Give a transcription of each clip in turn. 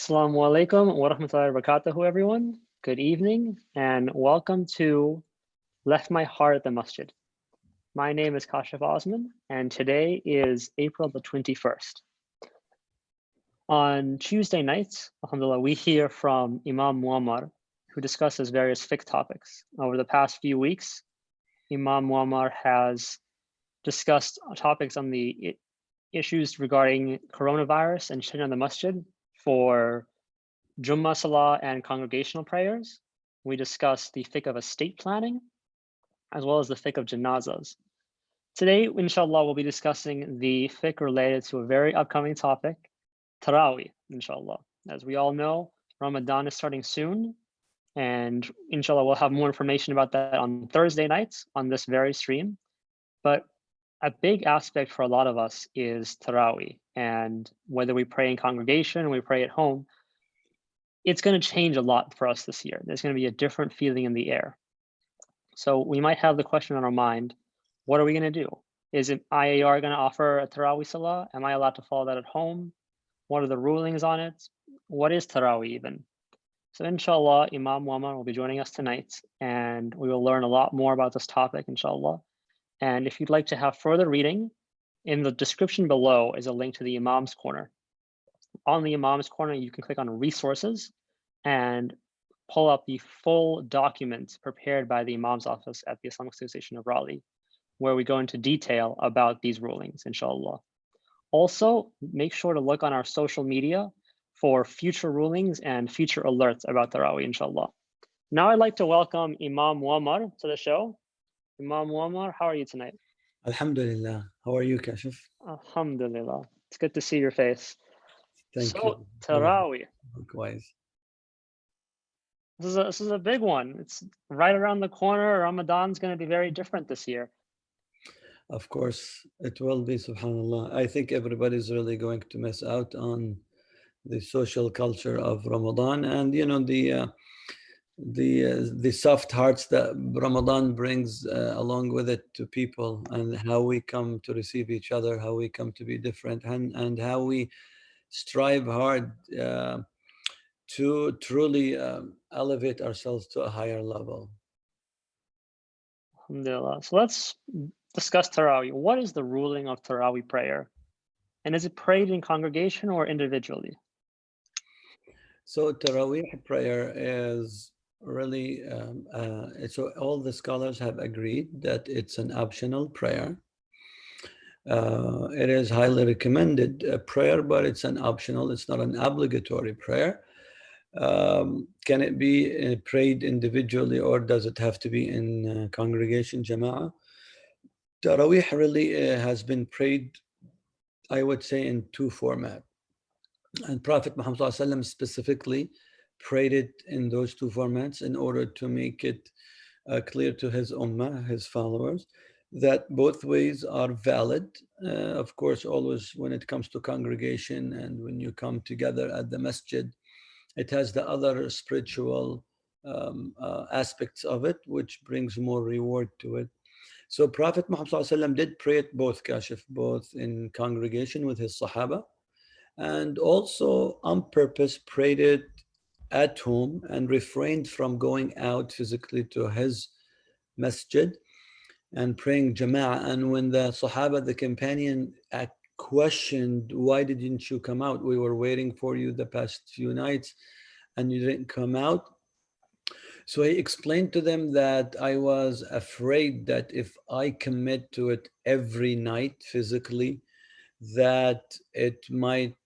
Assalamu alaikum wa rahmatullahi wa barakatuhu, everyone. Good evening and welcome to Left My Heart at the Masjid. My name is Kashif Osman and today is April the 21st. On Tuesday nights, alhamdulillah, we hear from Imam Muammar, who discusses various fiqh topics. Over the past few weeks, Imam Muammar has discussed topics on the issues regarding coronavirus and Shaitan the Masjid for Jummah Salah and congregational prayers. We discussed the fiqh of estate planning, as well as the fiqh of janazas. Today, inshallah, we'll be discussing the fiqh related to a very upcoming topic, Taraweeh, inshallah. As we all know, Ramadan is starting soon, and inshallah, we'll have more information about that on Thursday nights on this very stream. But a big aspect for a lot of us is Taraweeh, and whether we pray in congregation or we pray at home, it's going to change a lot for us this year. There's going to be a different feeling in the air. So we might have the question on our mind, what are we going to do? Is it IAR going to offer a Taraweeh Salah? Am I allowed to follow that at home? What are the rulings on it? What is Taraweeh even? So inshallah, Imam Muammar will be joining us tonight, and we will learn a lot more about this topic, inshallah. And if you'd like to have further reading, in the description below is a link to the Imam's Corner. On the Imam's Corner, you can click on Resources and pull up the full document prepared by the Imam's office at the Islamic Association of Raleigh, where we go into detail about these rulings, inshallah. Also, make sure to look on our social media for future rulings and future alerts about Taraweeh, inshallah. Now I'd like to welcome Imam Muammar to the show. Imam Muammar, how are you tonight? Alhamdulillah. How are you, Kashif? Alhamdulillah. It's good to see your face. Thank so, you. Taraweeh. Likewise. This is a big one. It's right around the corner. Ramadan's going to be very different this year. Of course, it will be, subhanAllah. I think everybody's really going to miss out on the social culture of Ramadan and, you know, the soft hearts that Ramadan brings along with it to people, and how we come to receive each other, how we come to be different, and how we strive hard to truly elevate ourselves to a higher level. Alhamdulillah. So let's discuss Taraweeh. What is the ruling of Taraweeh prayer? And is it prayed in congregation or individually? So Taraweeh prayer is really, so all the scholars have agreed that it's an optional prayer. It is highly recommended prayer, but it's an optional, it's not an obligatory prayer. Can it be prayed individually, or does it have to be in congregation, jama'ah? Taraweeh really has been prayed, I would say, in two formats. And Prophet Muhammad ﷺ specifically prayed it in those two formats in order to make it clear to his ummah, his followers, that both ways are valid. Of course, always when it comes to congregation and when you come together at the masjid, it has the other spiritual aspects of it, which brings more reward to it. So Prophet Muhammad ﷺ did pray it both, Kashif, both in congregation with his Sahaba, and also on purpose prayed it at home and refrained from going out physically to his masjid and praying jama'ah. And when the Sahaba, the companion, questioned, why didn't you come out? We were waiting for you the past few nights and you didn't come out. So he explained to them that I was afraid that if I commit to it every night physically, that it might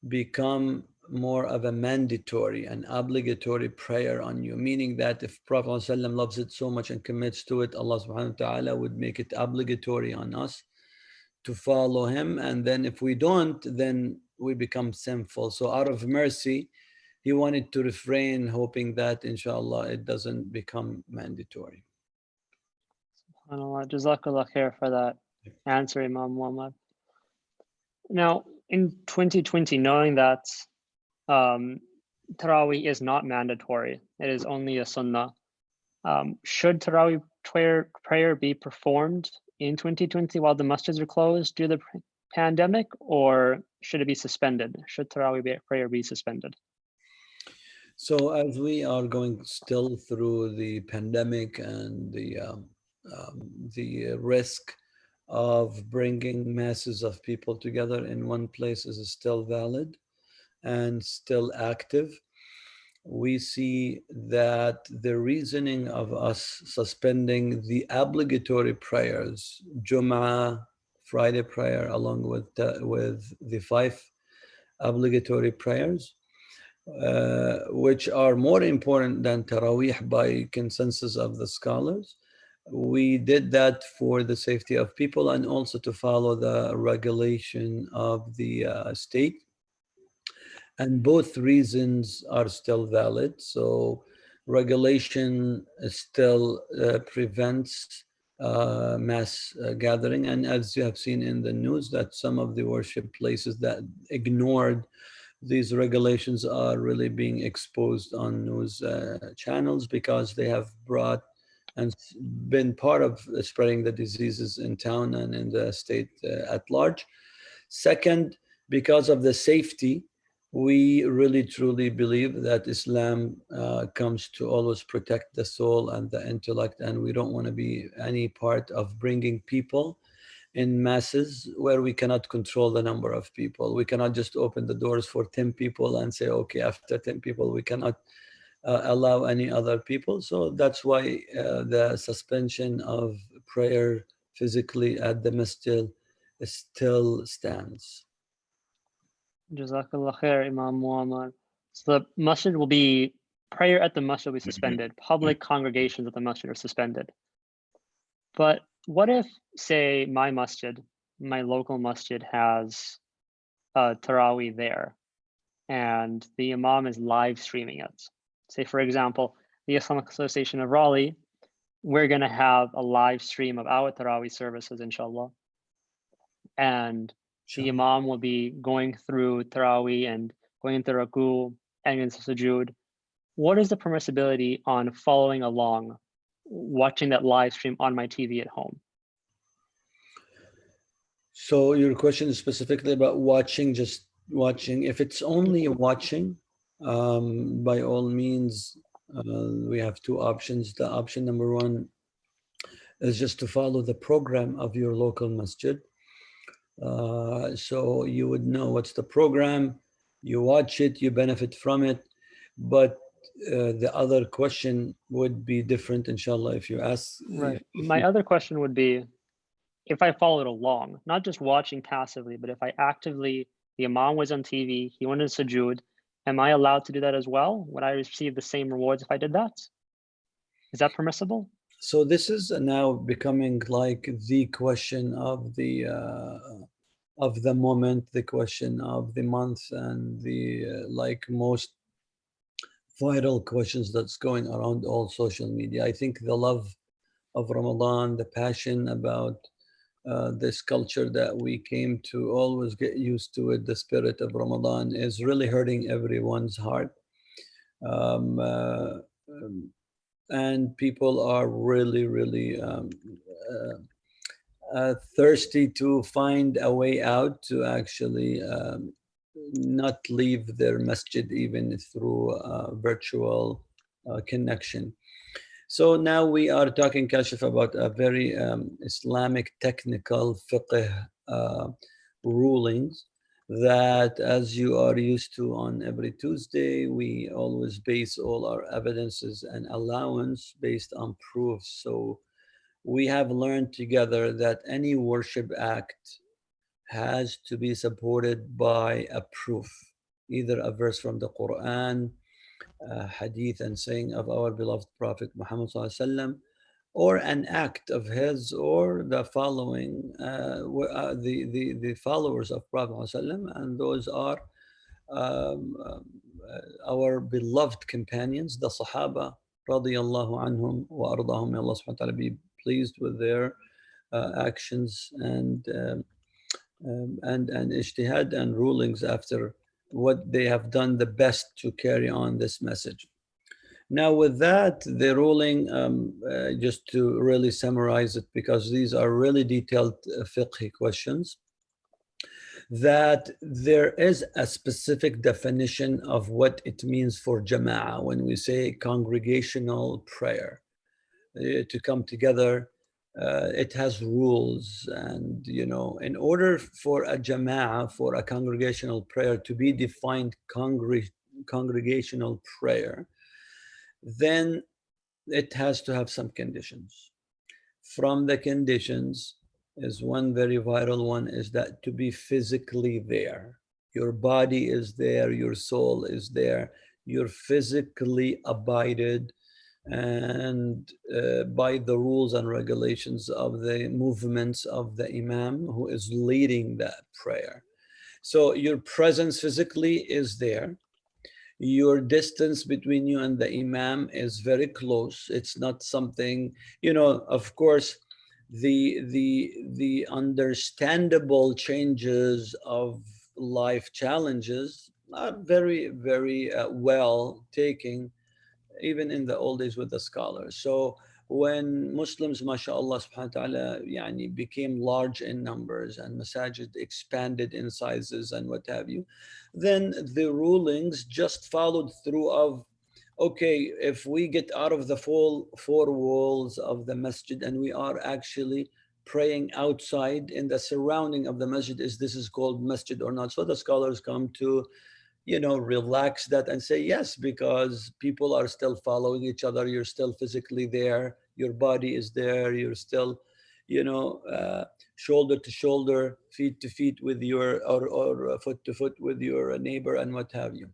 become more of a mandatory and obligatory prayer on you, meaning that if Prophet ﷺ loves it so much and commits to it, Allah subhanahu wa ta'ala would make it obligatory on us to follow him. And then if we don't, then we become sinful. So out of mercy, he wanted to refrain, hoping that inshallah it doesn't become mandatory. SubhanAllah. Jazakallah khair for that answer, Imam Muammar. Now, in 2020, knowing that Taraweeh is not mandatory, it is only a sunnah, should Taraweeh prayer be performed in 2020 while the masjids are closed? Do the pandemic, or should it be suspended? Should Taraweeh prayer be suspended? So as we are going still through the pandemic and the risk of bringing masses of people together in one place is still valid and still active, we see that the reasoning of us suspending the obligatory prayers, Jum'ah, Friday prayer, along with the 5 obligatory prayers, which are more important than Taraweeh by consensus of the scholars. We did that for the safety of people and also to follow the regulation of the state. And both reasons are still valid. So regulation still prevents mass gathering. And as you have seen in the news, that some of the worship places that ignored these regulations are really being exposed on news channels because they have brought and been part of spreading the diseases in town and in the state at large. Second, because of the safety, we really truly believe that Islam comes to always protect the soul and the intellect, and we don't want to be any part of bringing people in masses where we cannot control the number of people. We cannot just open the doors for 10 people and say, okay, after 10 people, we cannot allow any other people. So that's why the suspension of prayer physically at the masjid still stands. Jazakallah khair, Imam Muammar. So the masjid will be, prayer at the masjid will be suspended. Public congregations at the masjid are suspended. But what if, say, my masjid, my local masjid has Taraweeh there, and the Imam is live streaming it? Say, for example, the Islamic Association of Raleigh, we're going to have a live stream of our Taraweeh services, inshallah. And the Imam will be going through Taraweeh and going into Ruku and into Sujood. What is the permissibility on following along, watching that live stream on my TV at home? So your question is specifically about watching, just watching. If it's only watching, by all means, we have 2 options. The option number 1 is just to follow the program of your local masjid. So you would know what's the program, you watch it, you benefit from it. But the other question would be different, inshallah, if you ask. Right. My other question would be, if I followed along, not just watching passively, but if I actively, the Imam was on TV, he went in sujood, am I allowed to do that as well? Would I receive the same rewards if I did that? Is that permissible? So this is now becoming like the question of the moment, the question of the month, and the like most viral questions that's going around all social media. I think the love of Ramadan, the passion about this culture that we came to always get used to it, the spirit of Ramadan is really hurting everyone's heart. And people are really, really thirsty to find a way out to actually not leave their masjid even through virtual connection. So now we are talking, Kashif, about a very Islamic technical fiqh rulings that, as you are used to on every Tuesday, we always base all our evidences and allowance based on proofs. So we have learned together that any worship act has to be supported by a proof, either a verse from the Quran, hadith and saying of our beloved Prophet Muhammad SAW, or an act of his or the following, the followers of Prophet SAW, and those are our beloved companions, the Sahaba, radiyallahu anhum wa ardahum. May Allah subhanahu wa ta'ala be pleased with their actions and ijtihad and rulings after what they have done the best to carry on this message. Now with that, the ruling, just to really summarize it, because these are really detailed fiqh questions. that there is a specific definition of what it means for jama'ah when we say congregational prayer. To come together, it has rules, and in order for a jama'ah, for a congregational prayer to be defined congregational prayer, then it has to have some conditions. From the conditions is one very vital one, is that to be physically there. Your body is there, your soul is there, you're physically abided and by the rules and regulations of the movements of the imam who is leading that prayer. So your presence physically is there. Your distance between you and the imam is very close. It's not something, of course, the understandable changes of life challenges are very, very well taken even in the old days with the scholars. So when Muslims, mashallah, subhanahu wa ta'ala, became large in numbers and masajid expanded in sizes and what have you, then the rulings just followed through of, okay, if we get out of the four walls of the masjid and we are actually praying outside in the surrounding of the masjid, this is called masjid or not? So the scholars come to relax that and say yes, because people are still following each other. You're still physically there. Your body is there. You're still, shoulder to shoulder, feet to feet with your, or foot to foot with your neighbor and what have you.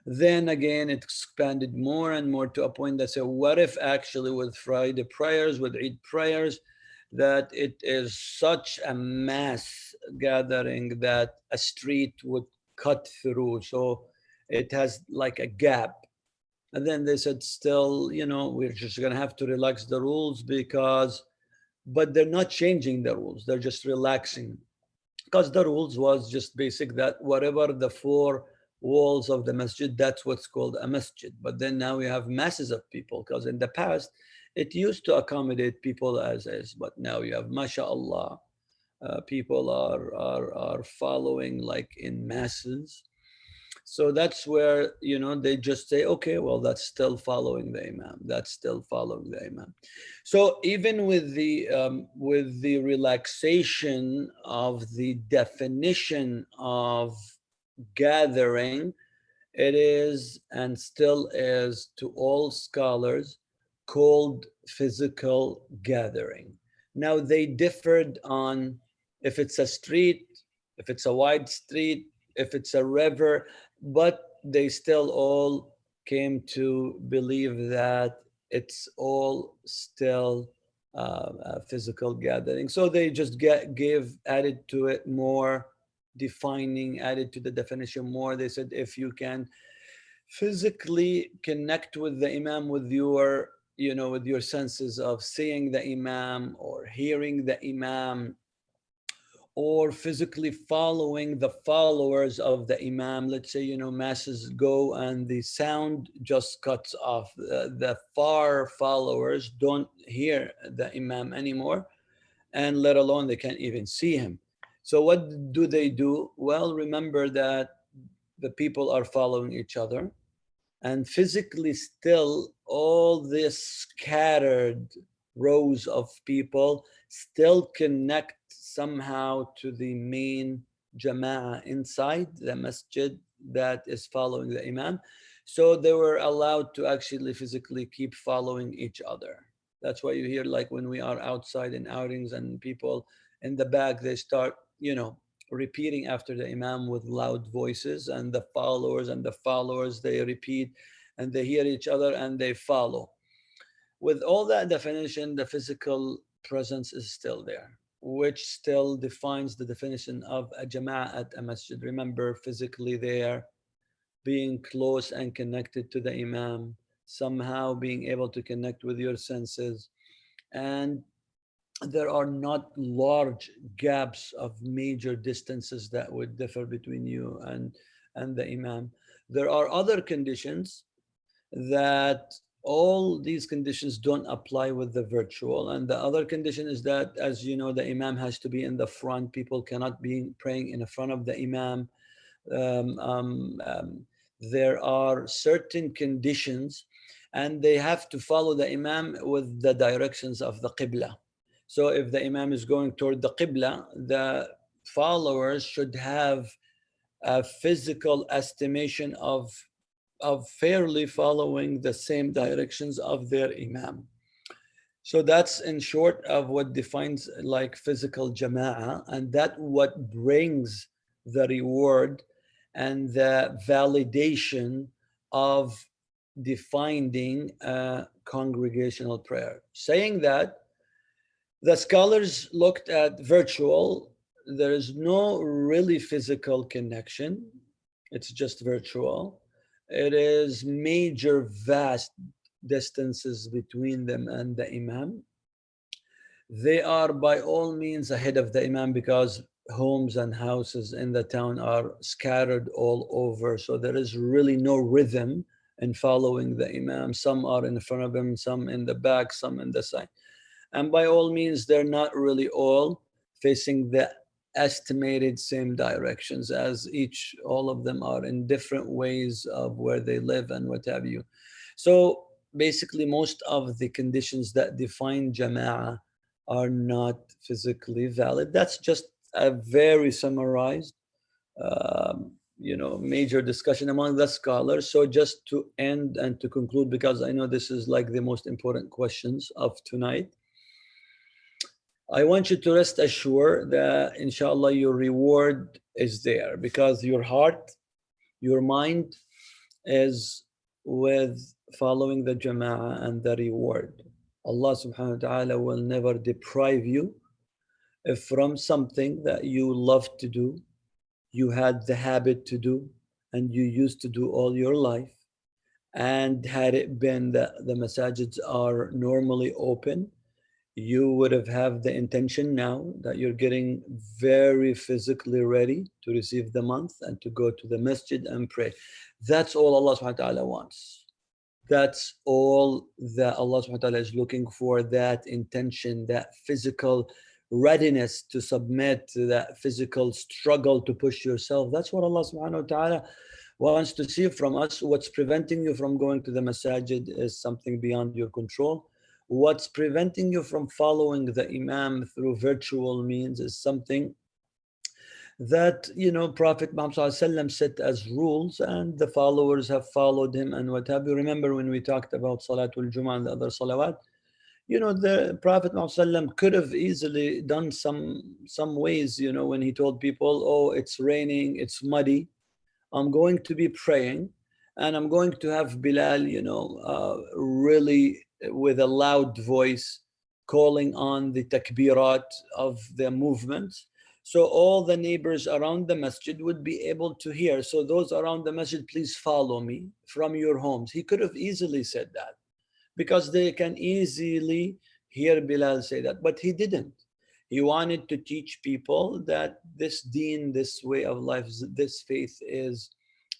Then again, it expanded more and more to a point that said, what if actually with Friday prayers, with Eid prayers, that it is such a mass gathering that a street would cut through, so it has like a gap. And then they said, still, we're just going to have to relax the rules, but they're not changing the rules, they're just relaxing, because the rules was just basic, that whatever the four walls of the masjid, that's what's called a masjid. But then now we have masses of people, because in the past it used to accommodate people as is, but now you have, mashallah, people are following like in masses. So that's where they just say, okay, well, that's still following the imam, that's still following the imam. So even with the relaxation of the definition of gathering, it is and still is to all scholars called physical gathering. Now they differed on if it's a street, if it's a wide street, if it's a river, but they still all came to believe that it's all still a physical gathering. So they just added to it more, defining, added to the definition more. They said if you can physically connect with the imam with your with your senses of seeing the imam or hearing the imam, or physically following the followers of the imam. Let's say masses go and the sound just cuts off, the far followers don't hear the imam anymore, and let alone they can't even see him. So what do they do? Well, remember that the people are following each other, and physically still all this scattered rows of people still connect somehow to the main jama'ah inside the masjid that is following the imam. So they were allowed to actually physically keep following each other. That's why you hear, like when we are outside in outings and people in the back, they start repeating after the imam with loud voices, and the followers, they repeat and they hear each other and they follow. With all that definition, the physical presence is still there, which still defines the definition of a jama'ah at a masjid. Remember, physically there, being close and connected to the imam, somehow being able to connect with your senses, and there are not large gaps of major distances that would differ between you and the imam. There are other conditions that all these conditions don't apply with the virtual. And the other condition is that, as you know, the imam has to be in the front. People cannot be praying in the front of the imam. um, um, um, there are certain conditions, and they have to follow the imam with the directions of the qibla. So if the imam is going toward the qibla, the followers should have a physical estimation of fairly following the same directions of their imam. So that's in short of what defines like physical jama'ah, and that what brings the reward and the validation of defining a congregational prayer. Saying that, the scholars looked at virtual. There is no really physical connection. It's just virtual. It is major, vast distances between them and the imam. They are by all means ahead of the imam because homes and houses in the town are scattered all over. So there is really no rhythm in following the imam. Some are in front of him, some in the back, some in the side. And by all means, they're not really all facing the estimated same directions, as all of them are in different ways of where they live and what have you. So basically, most of the conditions that define jama'ah are not physically valid. That's just a very summarized, major discussion among the scholars. So just to end and to conclude, because I know this is like the most important questions of tonight, I want you to rest assured that inshallah your reward is there, because your heart, your mind is with following the jama'ah and the reward. Allah subhanahu wa ta'ala will never deprive you from something that you love to do, you had the habit to do, and you used to do all your life. And had it been that the masajids are normally open, you would have the intention now that you're getting very physically ready to receive the month and to go to the masjid and pray. That's all Allah subhanahu wa ta'ala wants. That's all that Allah subhanahu wa ta'ala is looking for, that intention, that physical readiness to submit, that physical struggle to push yourself. That's what Allah subhanahu wa ta'ala wants to see from us. What's preventing you from going to the masajid is something beyond your control. What's preventing you from following the imam through virtual means is something that Prophet Muhammad set as rules, and the followers have followed him and what have you. Remember when we talked about Salatul Jum'ah and the other salawat, the Prophet Muhammad could have easily done some ways, when he told people, oh, it's raining, it's muddy, I'm going to be praying, and I'm going to have Bilal, really with a loud voice calling on the takbirat of the movement. So all the neighbors around the masjid would be able to hear. So those around the masjid, please follow me from your homes. He could have easily said that, because they can easily hear Bilal say that, but he didn't. He wanted to teach people that this deen, this way of life, this faith is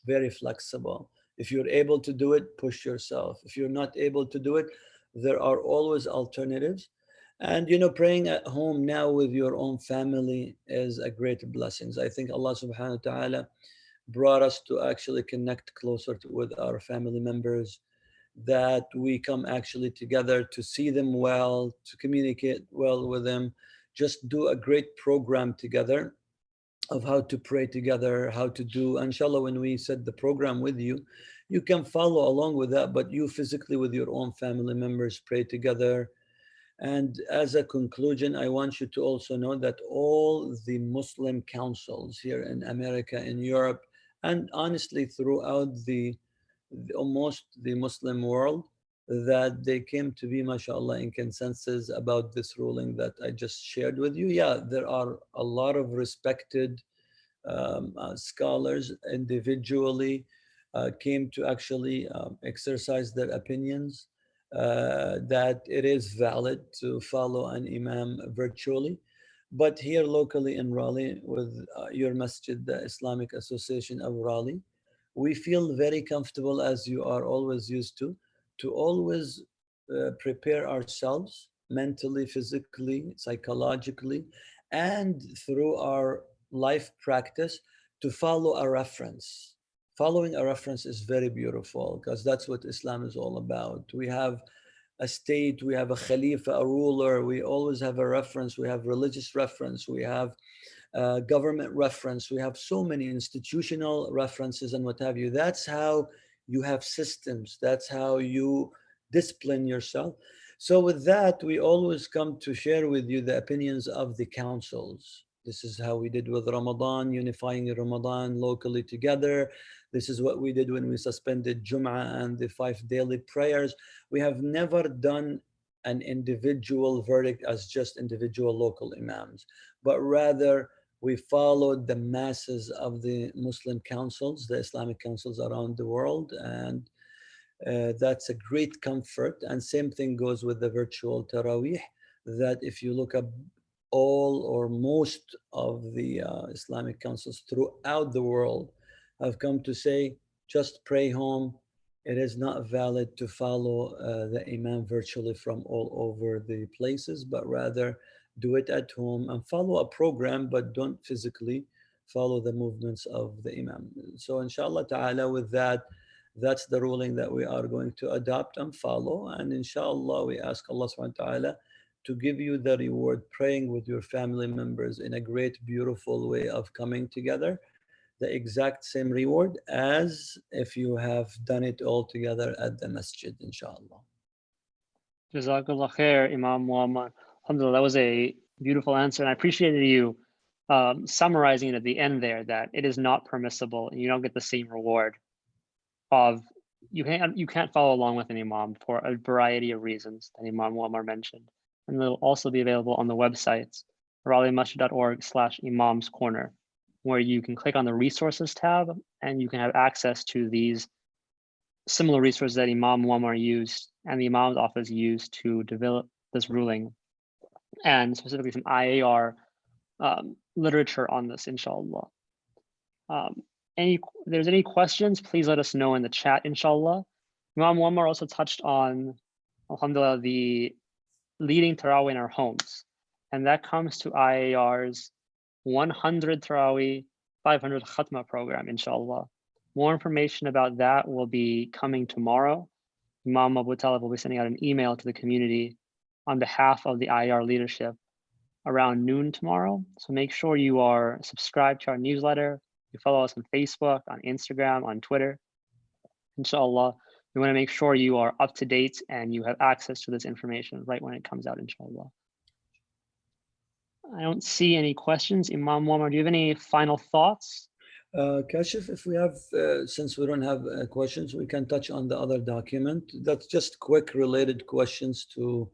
very flexible. If you're able to do it, push yourself. If you're not able to do it, there are always alternatives. And praying at home now with your own family is a great blessing. I think Allah subhanahu wa ta'ala brought us to actually connect closer with our family members, that we come actually together to see them well, to communicate well with them, just do a great program together of how to pray together, how to do. Inshallah, when we set the program with you, you can follow along with that, but you physically with your own family members pray together. And as a conclusion, I want you to also know that all the Muslim councils here in America, in Europe, and honestly throughout almost the Muslim world, that they came to be, mashallah, in consensus about this ruling that I just shared with you. Yeah, there are a lot of respected scholars individually came to actually exercise their opinions that it is valid to follow an imam virtually. But here locally in Raleigh, with your masjid, the Islamic Association of Raleigh, we feel very comfortable, as you are always used to to always prepare ourselves mentally, physically, psychologically, and through our life practice to follow a reference. Following a reference is very beautiful because that's what Islam is all about. We have a state, we have a khalifa, a ruler, we always have a reference, we have religious reference, we have government reference, we have so many institutional references and what have you. That's how you have systems, that's how you discipline yourself. So with that, we always come to share with you the opinions of the councils. This is how we did with Ramadan, unifying Ramadan locally together. This is what we did when we suspended Jum'ah and the 5 daily prayers. We have never done an individual verdict as just individual local imams, but rather we followed the masses of the Muslim councils, the Islamic councils around the world, and that's a great comfort. And same thing goes with the virtual Taraweeh, that if you look up all or most of the Islamic councils throughout the world have come to say, just pray home. It is not valid to follow the Imam virtually from all over the places, but rather do it at home and follow a program, but don't physically follow the movements of the Imam. So inshallah ta'ala, with that, that's the ruling that we are going to adopt and follow. And inshallah, we ask Allah subhanahu wa ta'ala to give you the reward, praying with your family members in a great, beautiful way of coming together, the exact same reward as if you have done it all together at the masjid, inshallah. Jazakallah khair, Imam Muhammad. Alhamdulillah, that was a beautiful answer. And I appreciated you summarizing it at the end there, that it is not permissible and you don't get the same reward of, you can't follow along with an Imam for a variety of reasons that Imam Muhammad mentioned. And they'll also be available on the websites, raleigh-masjid.org/Imam's Corner, where you can click on the resources tab and you can have access to these similar resources that Imam Muhammad used and the Imam's office used to develop this ruling, and specifically some IAR literature on this, inshallah. If there's any questions, please let us know in the chat, inshallah. Imam Muhammad also touched on, alhamdulillah, the leading Taraweeh in our homes. And that comes to IAR's 100 Taraweeh, 500 Khatma program, inshallah. More information about that will be coming tomorrow. Imam AbuTaleb will be sending out an email to the community on behalf of the IAR leadership around noon tomorrow. So make sure you are subscribed to our newsletter. You follow us on Facebook, on Instagram, on Twitter. Inshallah, we want to make sure you are up to date and you have access to this information right when it comes out, inshallah. I don't see any questions. Imam Muhammad, do you have any final thoughts? Kashif, if we have, since we don't have questions, we can touch on the other document. That's just quick related questions to,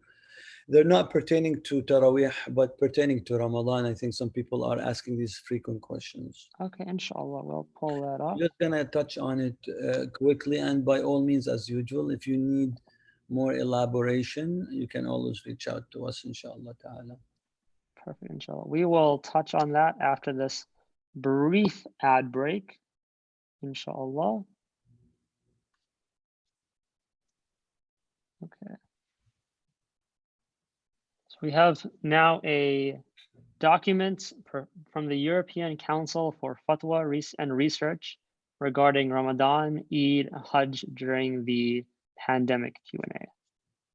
they're not pertaining to Taraweeh, but pertaining to Ramadan. I think some people are asking these frequent questions. Okay, inshallah, we'll pull that up. Just gonna touch on it quickly, and by all means, as usual, if you need more elaboration, you can always reach out to us, inshallah ta'ala. Perfect, inshallah. We will touch on that after this brief ad break, inshallah. Okay. So we have now a document from the European Council for Fatwa and Research regarding Ramadan, Eid, Hajj during the pandemic Q&A.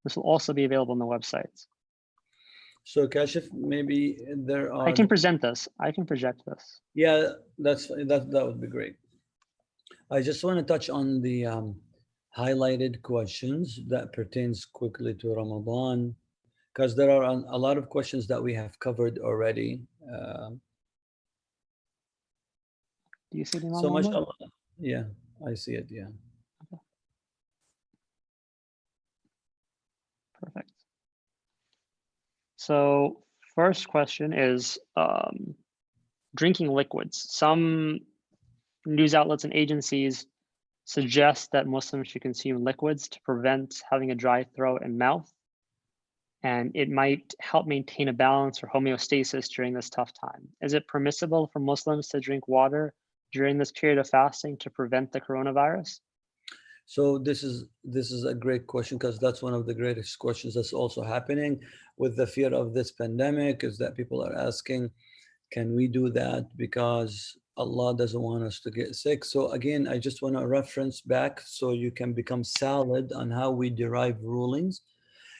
This will also be available on the websites. So Kashif, maybe there are... I can present this. I can project this. Yeah, that would be great. I just want to touch on the highlighted questions that pertains quickly to Ramadan, because there are a lot of questions that we have covered already. Do you see the so much? Yeah, I see it. Yeah. Okay. Perfect. So first question is drinking liquids. Some news outlets and agencies suggest that Muslims should consume liquids to prevent having a dry throat and mouth. And it might help maintain a balance or homeostasis during this tough time. Is it permissible for Muslims to drink water during this period of fasting to prevent the coronavirus? So this is a great question, because that's one of the greatest questions that's also happening with the fear of this pandemic, is that people are asking, can we do that because Allah doesn't want us to get sick? So again, I just want to reference back so you can become solid on how we derive rulings.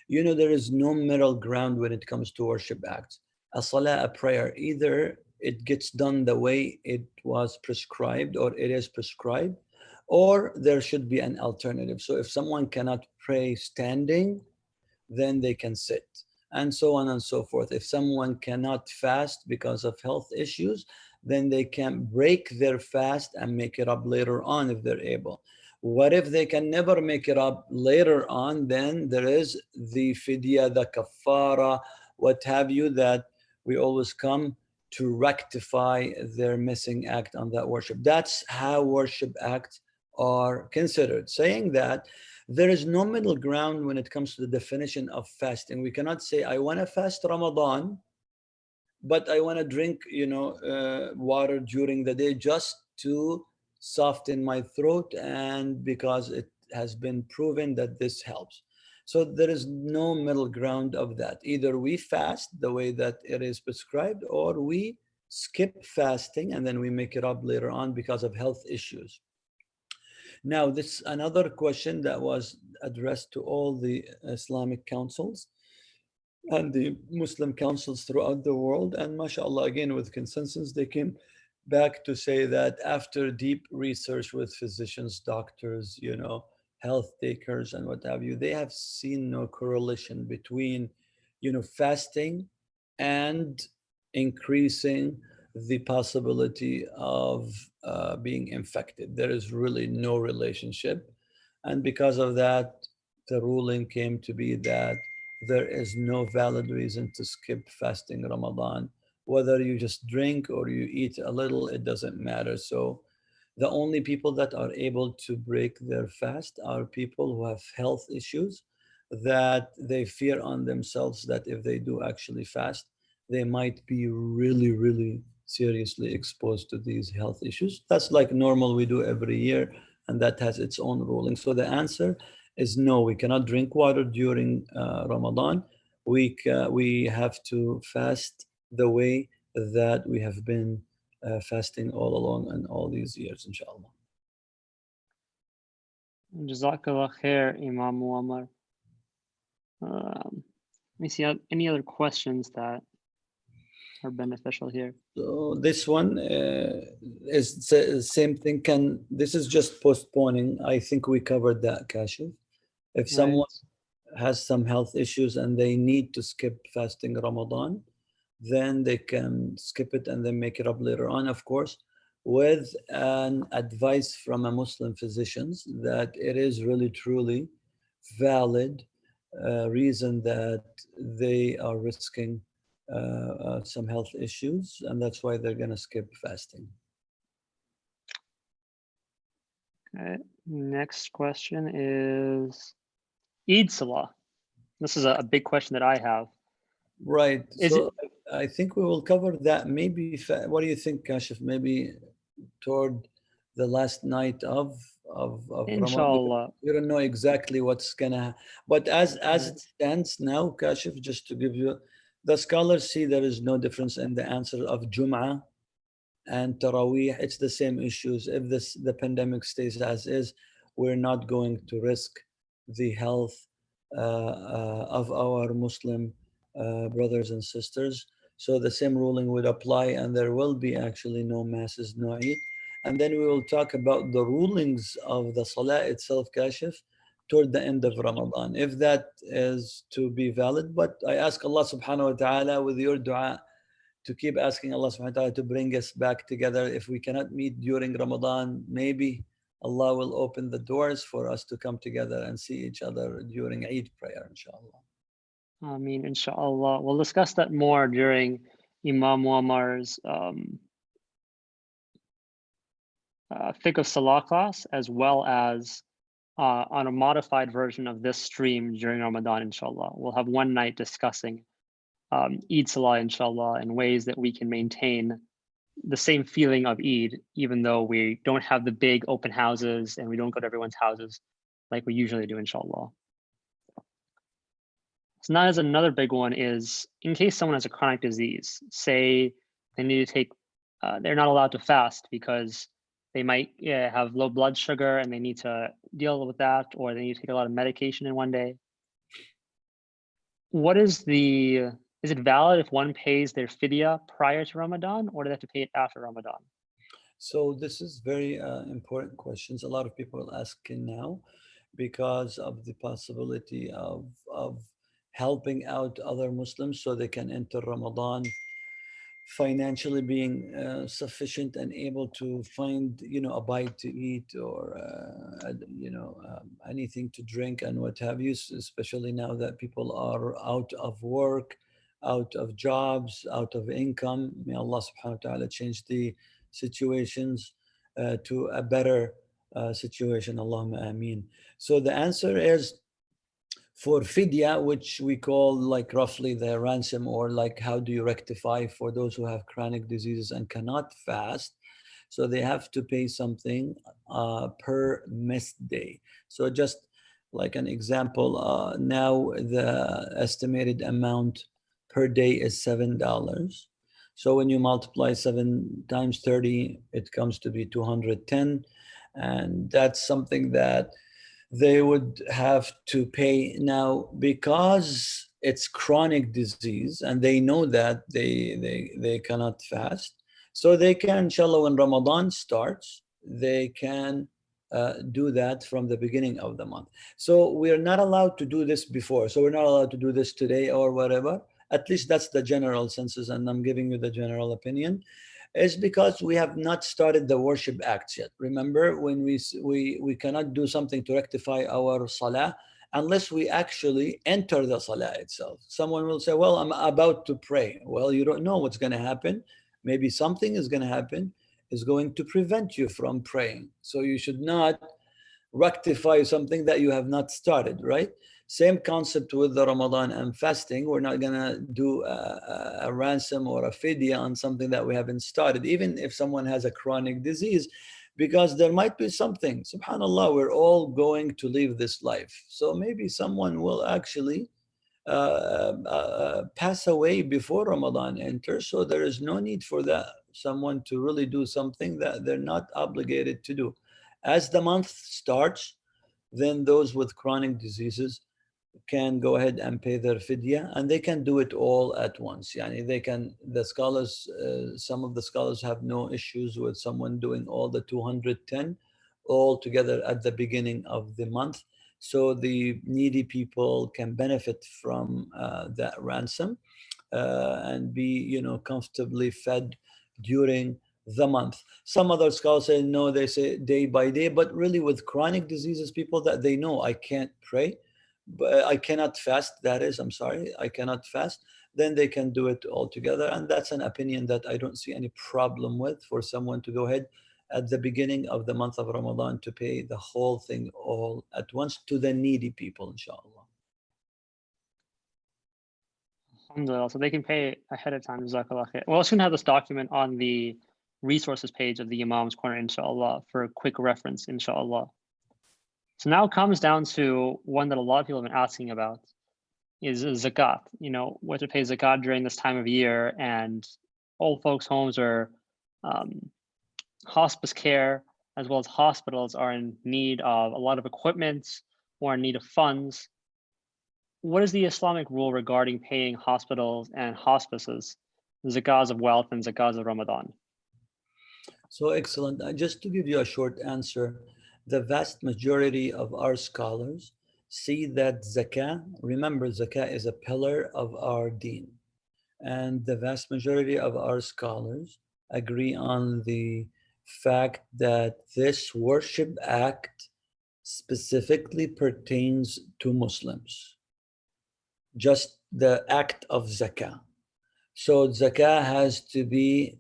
You know, there is no middle ground when it comes to worship acts. A salah, a prayer, either it gets done the way it was prescribed or it is prescribed, or there should be an alternative. So if someone cannot pray standing, then they can sit, and so on and so forth. If someone cannot fast because of health issues, then they can break their fast and make it up later on if they're able. What if they can never make it up later on? Then there is the fidya, the kafara, what have you, that we always come to rectify their missing act on that worship. That's how worship acts are considered. Saying that, there is no middle ground when it comes to the definition of fasting. We cannot say, I want to fast Ramadan, but I want to drink, water during the day just to soften my throat, and because it has been proven that this helps. So there is no middle ground of that. Either we fast the way that it is prescribed, or we skip fasting and then we make it up later on because of health issues. Now, this another question that was addressed to all the Islamic councils and the Muslim councils throughout the world. And mashallah, again, with consensus, they came back to say that after deep research with physicians, doctors, health takers, and what have you, they have seen no correlation between, fasting and increasing the possibility of being infected. There is really no relationship. And because of that, the ruling came to be that there is no valid reason to skip fasting Ramadan. Whether you just drink or you eat a little, it doesn't matter. So the only people that are able to break their fast are people who have health issues, that they fear on themselves that if they do actually fast, they might be really, really seriously exposed to these health issues. That's like normal, we do every year, and that has its own ruling. So the answer is no, we cannot drink water during Ramadan. We have to fast the way that we have been fasting all along and all these years, inshallah. Jazakallah khair, Imam Muammar. Let me see any other questions that are beneficial here. So this one is the same thing. This is just postponing. I think we covered that, Kashif. If someone has some health issues and they need to skip fasting Ramadan, then they can skip it and then make it up later on, of course, with an advice from a Muslim physicians that it is really truly valid reason that they are risking some health issues, and that's why they're going to skip fasting. Okay. Next question is Eid Salah. This is a big question that I have. Right. So I think we will cover that maybe. What do you think, Kashif? Maybe toward the last night of Inshallah. Ramadan. We don't know exactly what's gonna. But as it stands now, Kashif, just to give you, the scholars see there is no difference in the answer of Jum'ah and Taraweeh. It's the same issues. If the pandemic stays as is, we're not going to risk the health of our Muslim brothers and sisters. So the same ruling would apply, and there will be actually no masses, no Eid. And then we will talk about the rulings of the Salah itself, Kashif, toward the end of Ramadan, if that is to be valid. But I ask Allah subhanahu wa ta'ala with your dua to keep asking Allah subhanahu wa ta'ala to bring us back together. If we cannot meet during Ramadan, maybe Allah will open the doors for us to come together and see each other during Eid prayer, inshallah. I mean, inshallah. We'll discuss that more during Imam Muammar's Fiqh of Salah class, as well as on a modified version of this stream during Ramadan, inshallah. We'll have one night discussing Eid Salah, inshallah, and ways that we can maintain the same feeling of Eid, even though we don't have the big open houses and we don't go to everyone's houses. like we usually do, inshallah. So now as another big one is, in case someone has a chronic disease, say they need to take, they're not allowed to fast because they might have low blood sugar and they need to deal with that, or they need to take a lot of medication in one day. What is it valid if one pays their fidya prior to Ramadan, or do they have to pay it after Ramadan? So this is very important questions. A lot of people are asking now because of the possibility of helping out other Muslims so they can enter Ramadan financially being sufficient and able to find, a bite to eat or, anything to drink and what have you, especially now that people are out of work, out of jobs, out of income. May Allah subhanahu wa ta'ala change the situations to a better situation. Allahumma ameen. So the answer is, for fidya, which we call like roughly the ransom, or like how do you rectify for those who have chronic diseases and cannot fast. So they have to pay something per missed day. So just like an example, now the estimated amount per day is $7. So when you multiply 7 times 30, it comes to be 210. And that's something that they would have to pay now because it's chronic disease and they know that they cannot fast. So they can, inshallah, when Ramadan starts, they can do that from the beginning of the month. So we're not allowed to do this before. So we're not allowed to do this today or whatever. At least that's the general census, and I'm giving you the general opinion, is because we have not started the worship acts yet. Remember, when we cannot do something to rectify our salah unless we actually enter the salah itself. Someone will say, well, I'm about to pray. Well, you don't know what's going to happen. Maybe something is going to happen, is going to prevent you from praying. So you should not rectify something that you have not started, right? Same concept with the Ramadan and fasting. We're not gonna do a ransom or a fidya on something that we haven't started, even if someone has a chronic disease, because there might be something, subhanAllah, we're all going to leave this life. So maybe someone will actually pass away before Ramadan enters. So there is no need for that, someone to really do something that they're not obligated to do. As the month starts, then those with chronic diseases can go ahead and pay their fidya, and they can do it all at once. Yani they can, the scholars, some of the scholars have no issues with someone doing all the 210 all together at the beginning of the month. So the needy people can benefit from that ransom and be, comfortably fed during the month. Some other scholars say no, they say day by day, but really with chronic diseases, people that they know, I can't pray, but I cannot fast, that is, I'm sorry, I cannot fast, then they can do it all together. And that's an opinion that I don't see any problem with, for someone to go ahead at the beginning of the month of Ramadan to pay the whole thing all at once to the needy people, inshallah. Alhamdulillah. So they can pay ahead of time. Jazakallah khair. We'll soon have this document on the resources page of the Imam's Corner, inshallah, for a quick reference, inshallah. So now it comes down to one that a lot of people have been asking about, is zakat. What to pay zakat during this time of year, and old folks' homes or hospice care, as well as hospitals, are in need of a lot of equipment or in need of funds. What is the Islamic rule regarding paying hospitals and hospices zakahs of wealth and zakahs of Ramadan? So excellent. Just to give you a short answer, the vast majority of our scholars see that zakah, remember, zakah is a pillar of our deen. And the vast majority of our scholars agree on the fact that this worship act specifically pertains to Muslims, just the act of zakah. So zakah has to be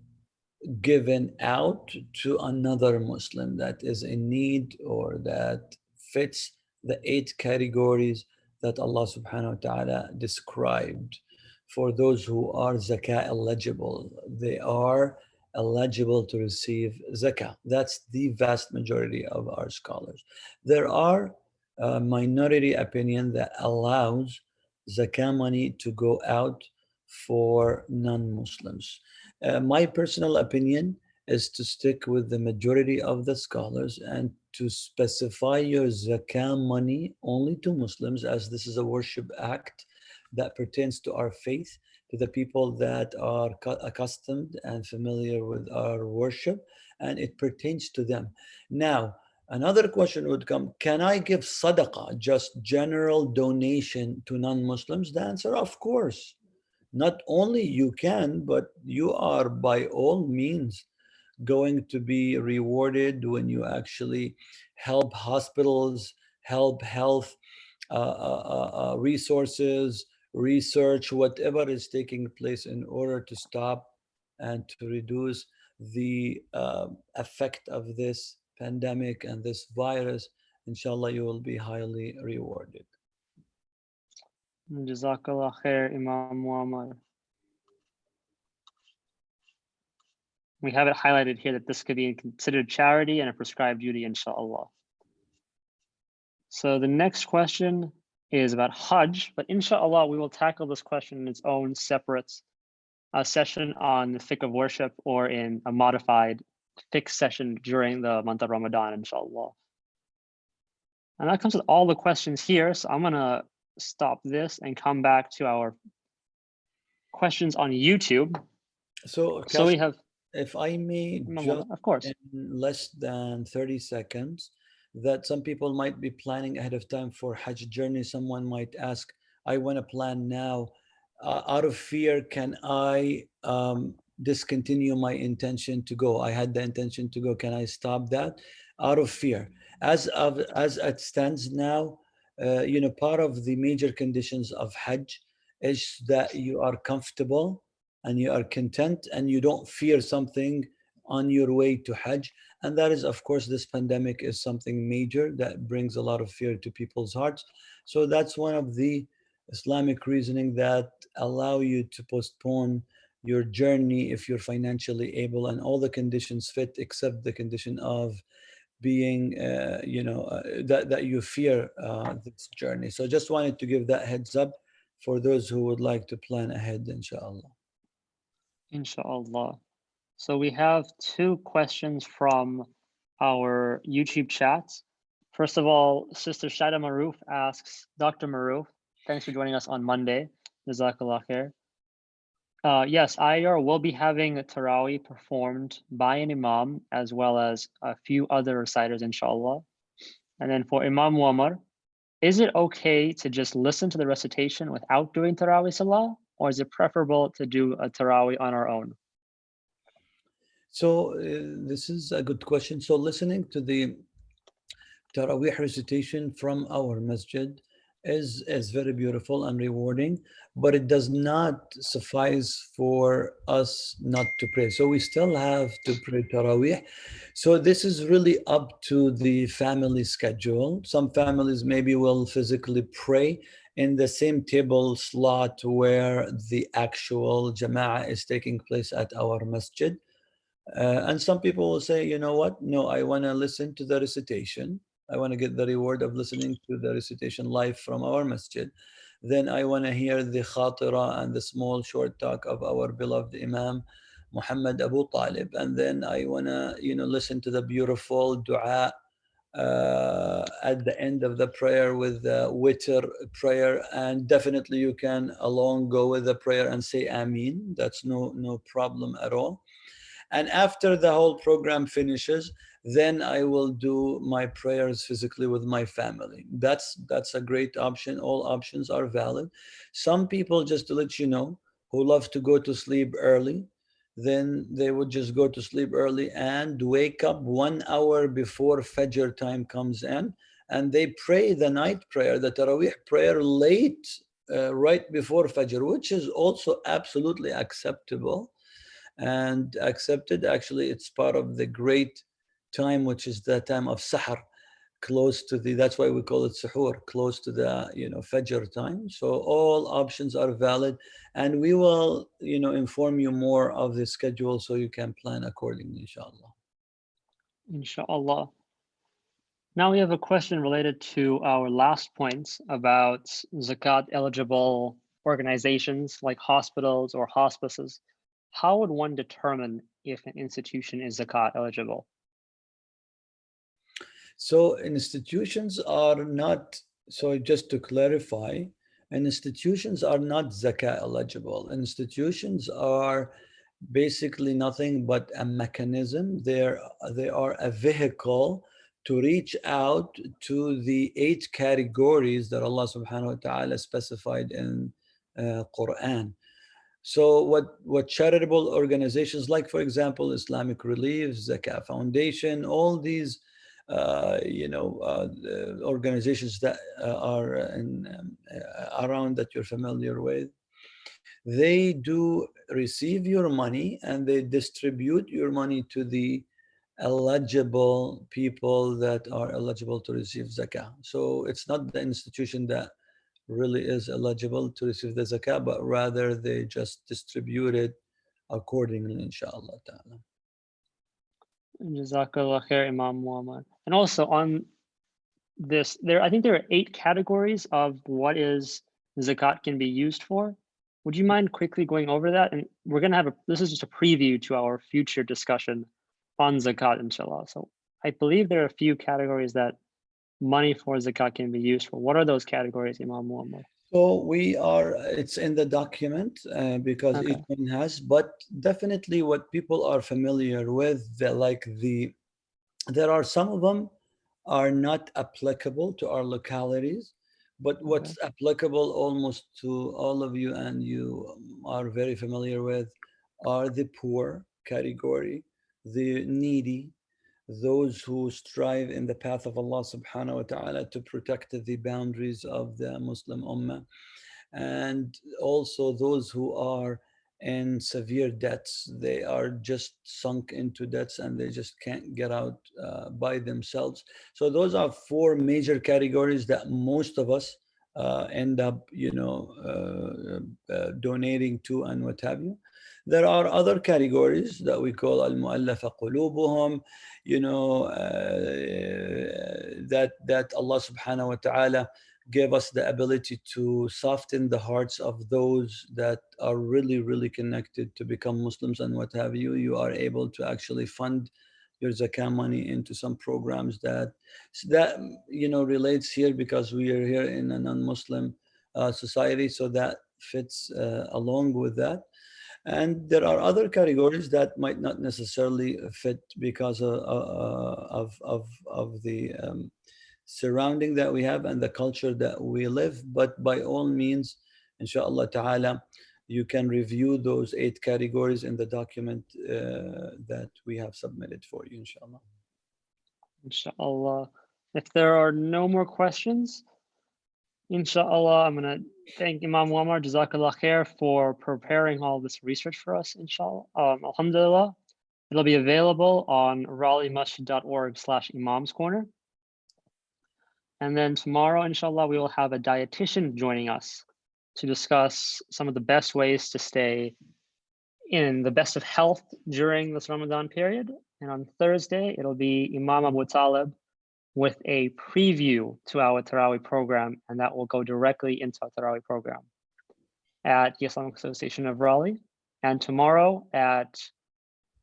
given out to another Muslim that is in need or that fits the 8 categories that Allah subhanahu wa ta'ala described. For those who are zakah eligible, they are eligible to receive zakah. That's the vast majority of our scholars. There are a minority opinion that allows zakah money to go out for non-Muslims. My personal opinion is to stick with the majority of the scholars and to specify your zakah money only to Muslims, as this is a worship act that pertains to our faith, to the people that are accustomed and familiar with our worship, and it pertains to them. Now, another question would come, can I give Sadaqa, just general donation to non-Muslims? The answer, of course. Not only you can, but you are by all means going to be rewarded when you actually help hospitals, help health resources, research, whatever is taking place in order to stop and to reduce the effect of this pandemic and this virus. Inshallah, you will be highly rewarded. Jazakallah khair, Imam Muammar. We have it highlighted here that this could be considered charity and a prescribed duty, inshallah. So the next question is about Hajj, but inshallah, we will tackle this question in its own separate session on the fiqh of worship, or in a modified fiqh session during the month of Ramadan, inshallah. And that comes with all the questions here. So I'm gonna stop this and come back to our questions on YouTube. So we have, if I may, just of course, in less than 30 seconds, that some people might be planning ahead of time for Hajj journey. Someone might ask, I want to plan now. Out of fear, can I discontinue my intention to go? I had the intention to go. Can I stop that? Out of fear. As it stands now, part of the major conditions of Hajj is that you are comfortable and you are content and you don't fear something on your way to Hajj. And that is, of course, this pandemic is something major that brings a lot of fear to people's hearts. So that's one of the Islamic reasoning that allow you to postpone your journey if you're financially able, and all the conditions fit except the condition of being, that you fear this journey. So just wanted to give that heads up for those who would like to plan ahead, inshallah. Inshallah. So we have two questions from our YouTube chat. First of all, Sister Shada Maroof asks, Dr. Maroof, thanks for joining us on Monday. Jazakallah khair. Yes, IR will be having a Taraweeh performed by an Imam, as well as a few other reciters, inshallah. And then for Imam Muammar, is it okay to just listen to the recitation without doing Taraweeh Salah, or is it preferable to do a Taraweeh on our own? So this is a good question. So listening to the Taraweeh recitation from our masjid is very beautiful and rewarding, but it does not suffice for us not to pray. So we still have to pray Taraweeh. So this is really up to the family schedule. Some families maybe will physically pray in the same table slot where the actual Jama'ah is taking place at our masjid. And some people will say, you know what? No, I want to listen to the recitation. I want to get the reward of listening to the recitation live from our masjid. Then I want to hear the khatira and the small short talk of our beloved Imam Muhammad AbuTaleb. And then I want to, listen to the beautiful dua at the end of the prayer with the witr prayer. And definitely you can along go with the prayer and say Ameen. That's no problem at all. And after the whole program finishes, then I will do my prayers physically with my family. That's a great option. All options are valid. Some people, just to let you know, who love to go to sleep early, then they would just go to sleep early and wake up 1 hour before Fajr time comes in, and they pray the night prayer, the Taraweeh prayer, late, right before Fajr, which is also absolutely acceptable and accepted. Actually, it's part of the great time, which is the time of Sahar, close to that's why we call it Suhoor, close to the, Fajr time. So all options are valid, and we will, inform you more of the schedule so you can plan accordingly, inshallah. Inshallah. Now we have a question related to our last points about zakat eligible organizations like hospitals or hospices. How would one determine if an institution is zakat eligible? So institutions are not, so just to clarify, institutions are not zakah eligible. Institutions are basically nothing but a mechanism. They are a vehicle to reach out to the 8 categories that Allah subhanahu wa ta'ala specified in Quran. So what charitable organizations like, for example, Islamic Relief, Zakah Foundation, all these organizations that are around that you're familiar with, they do receive your money and they distribute your money to the eligible people that are eligible to receive zakah. So it's not the institution that really is eligible to receive the zakah, but rather they just distribute it accordingly, inshallah ta'ala. Jazakallah khair, Imam Muhammad. And also on this, I think there are 8 categories of what is zakat can be used for. Would you mind quickly going over that? And we're going to have this is just a preview to our future discussion on zakat, inshallah. So I believe there are a few categories that money for zakat can be used for. What are those categories, Imam Muhammad? So it's in the document because Okay. each one has, but definitely what people are familiar with, there are some of them are not applicable to our localities, but what's applicable almost to all of you and you are very familiar with are the poor category, the needy, those who strive in the path of Allah subhanahu wa ta'ala to protect the boundaries of the Muslim Ummah, and also those who are in severe debts. They are just sunk into debts and they just can't get out by themselves. So those are 4 major categories that most of us end up, donating to and what have you. There are other categories that we call al-mu'allafa qulubuhum, that Allah subhanahu wa ta'ala gave us the ability to soften the hearts of those that are really, really connected to become Muslims and what have you. You are able to actually fund your zakah money into some programs that relates here because we are here in a non-Muslim society, so that fits along with that. And there are other categories that might not necessarily fit because of the surrounding that we have and the culture that we live. But by all means, inshallah ta'ala, you can review those 8 categories in the document that we have submitted for you, inshallah. Inshallah. If there are no more questions, inshallah, I'm going to thank Imam Muammar, Jazakallah khair, for preparing all this research for us, inshallah. Alhamdulillah. It'll be available on raleighmasjid.org/Imam's Corner. And then tomorrow, inshallah, we will have a dietitian joining us to discuss some of the best ways to stay in the best of health during this Ramadan period. And on Thursday, it'll be Imam AbuTaleb with a preview to our Taraweeh program, and that will go directly into our Taraweeh program at the Islamic Association of Raleigh. And tomorrow at,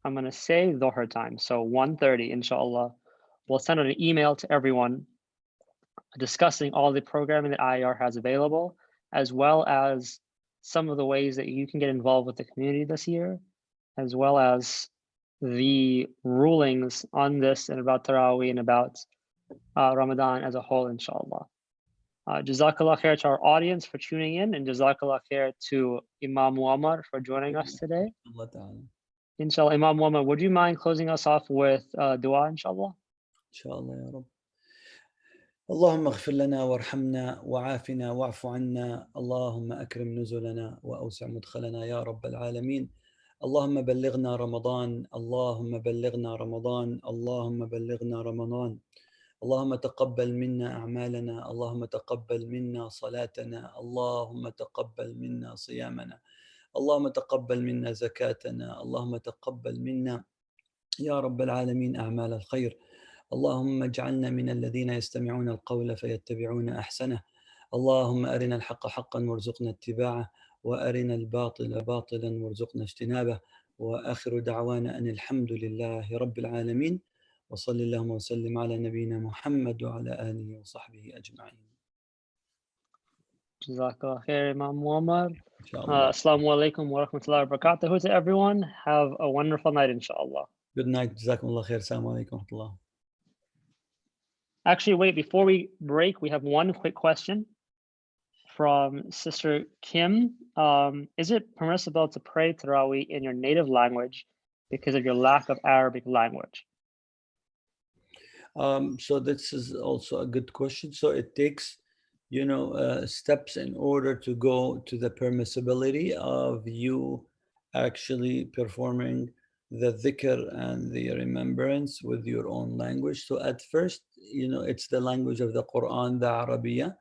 I'm going to say Dhuhr time, so 1:30, inshallah, we'll send out an email to everyone discussing all the programming that IR has available, as well as some of the ways that you can get involved with the community this year, as well as the rulings on this and about Taraweeh and about Ramadan as a whole, inshallah. Jazakallah khair to our audience for tuning in, and Jazakallah khair to Imam Muammar for joining us today. Inshallah, Imam Muammar, would you mind closing us off with dua, inshallah? Inshallah, ya Rabb. اللهم اغفر لنا وارحمنا وعافنا واعف عنا اللهم أكرم نزلنا وأوسع مدخلنا يا رب العالمين اللهم بلغنا رمضان اللهم بلغنا رمضان اللهم بلغنا رمضان اللهم تقبل منا أعمالنا اللهم تقبل منا صلاتنا اللهم تقبل منا صيامنا اللهم تقبل منا زكاتنا اللهم تقبل منا يا رب العالمين أعمال الخير اللهم اجعلنا من الذين يستمعون القول فيتبعون أحسنه. اللهم أرنا الحق حقا وارزقنا اتباعه، وأرنا الباطل باطلا وارزقنا اجتنابه. وآخر دعوانا أن الحمد لله رب العالمين، وصل اللهم وسلم على نبينا محمد وعلى آله وصحبه أجمعين. Jazakallah khair, Imam Muhammad. Inshallah. Assalamu alaikum wa rahmatullahi wa barakatuhu to everyone. Have a wonderful night, inshallah. Good night. Jazakumullah khair. Assalamu alaikum wa rahmatullah. Actually, wait, before we break, we have one quick question from Sister Kim. Is it permissible to pray Taraweeh in your native language because of your lack of Arabic language? So this is also a good question. So it takes, steps in order to go to the permissibility of you actually performing the dhikr and the remembrance with your own language. So at first, it's the language of the Quran, the Arabiya.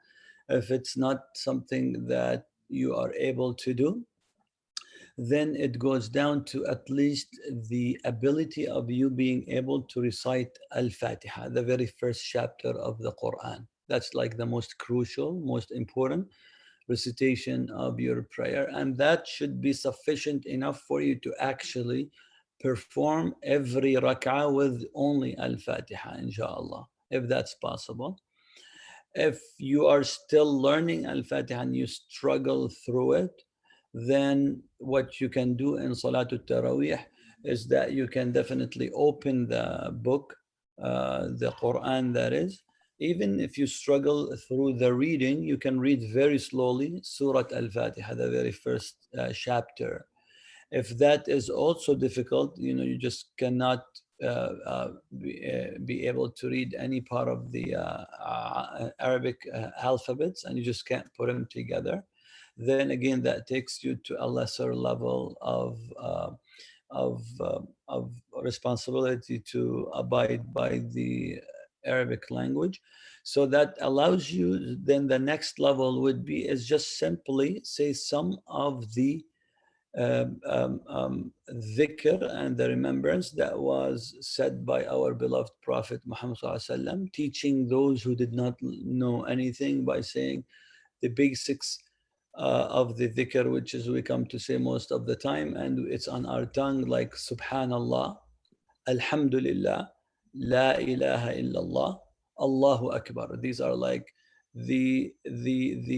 If it's not something that you are able to do, then it goes down to at least the ability of you being able to recite Al-Fatiha, the very first chapter of the Quran. That's like the most crucial, most important recitation of your prayer. And that should be sufficient enough for you to actually perform every rak'ah with only Al-Fatiha, inshallah, if that's possible. If you are still learning Al-Fatiha and you struggle through it, then what you can do in Salatul Taraweeh is that you can definitely open the book, the Quran that is. Even if you struggle through the reading, you can read very slowly Surah Al-Fatiha, the very first chapter. If that is also difficult, you just cannot be able to read any part of the Arabic alphabets, and you just can't put them together, then again that takes you to a lesser level of responsibility to abide by the Arabic language. So that allows you, then the next level would be is just simply say some of the dhikr and the remembrance that was said by our beloved Prophet Muhammad ﷺ, teaching those who did not know anything by saying the basics of the dhikr, which is we come to say most of the time, and it's on our tongue, like Subhanallah, Alhamdulillah, La ilaha illallah, Allahu Akbar. These are like the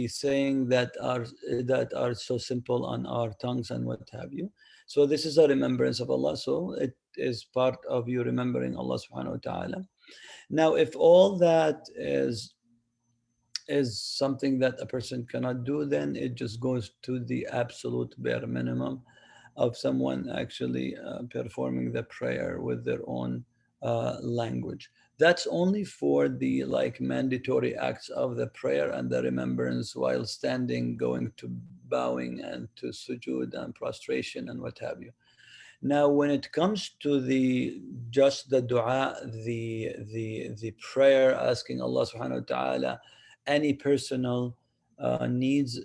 saying that are so simple on our tongues and what have you. So this is a remembrance of Allah. So it is part of you remembering Allah subhanahu wa ta'ala. Now, if all that is something that a person cannot do, then it just goes to the absolute bare minimum of someone actually performing the prayer with their own language. That's only for the like mandatory acts of the prayer and the remembrance while standing, going to bowing and to sujood and prostration and what have you. Now, when it comes to the dua, the prayer, asking Allah subhanahu wa ta'ala any personal needs,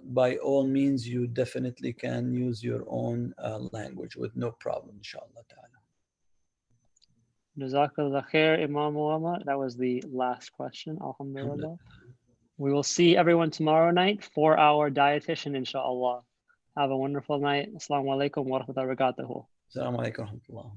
by all means, you definitely can use your own language with no problem, inshallah ta'ala. Jazakallah khair, Imam Muhammad. That was the last question, alhamdulillah. We will see everyone tomorrow night for our dietitian, inshallah. Have a wonderful night. Assalamu alaikum wa rahmatullahi wa barakatuhu. Assalamu alaikum wa rahmatullah.